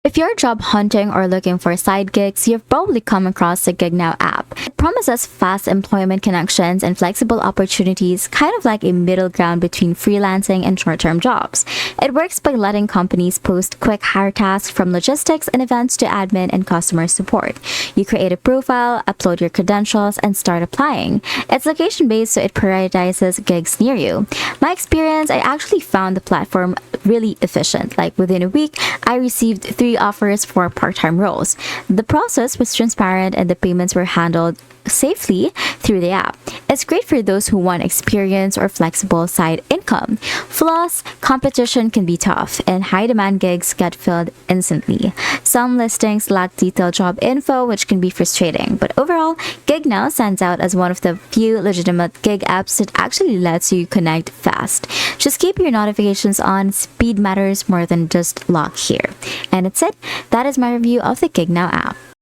If you're job hunting or looking for side gigs, you've probably come across the Gig Now app. It promises fast employment connections and flexible opportunities, kind of like a middle ground between freelancing and short-term jobs. It works by letting companies post quick hire tasks from logistics and events to admin and customer support. You create a profile, upload your credentials, and start applying. It's location-based, so it prioritizes gigs near you. My experience, I actually found the platform really efficient. Like within a week, I received 3 offers for part-time roles. The process was transparent and the payments were handled safely through the app. It's great for those who want experience or flexible side income. Flaws: competition can be tough, and high-demand gigs get filled instantly. Some listings lack detailed job info, which can be frustrating. But overall, Gig Now stands out as one of the few legitimate gig apps that actually lets you connect fast. Just keep your notifications on. Speed matters more than just luck here. And that's it. That is my review of the Gig Now app.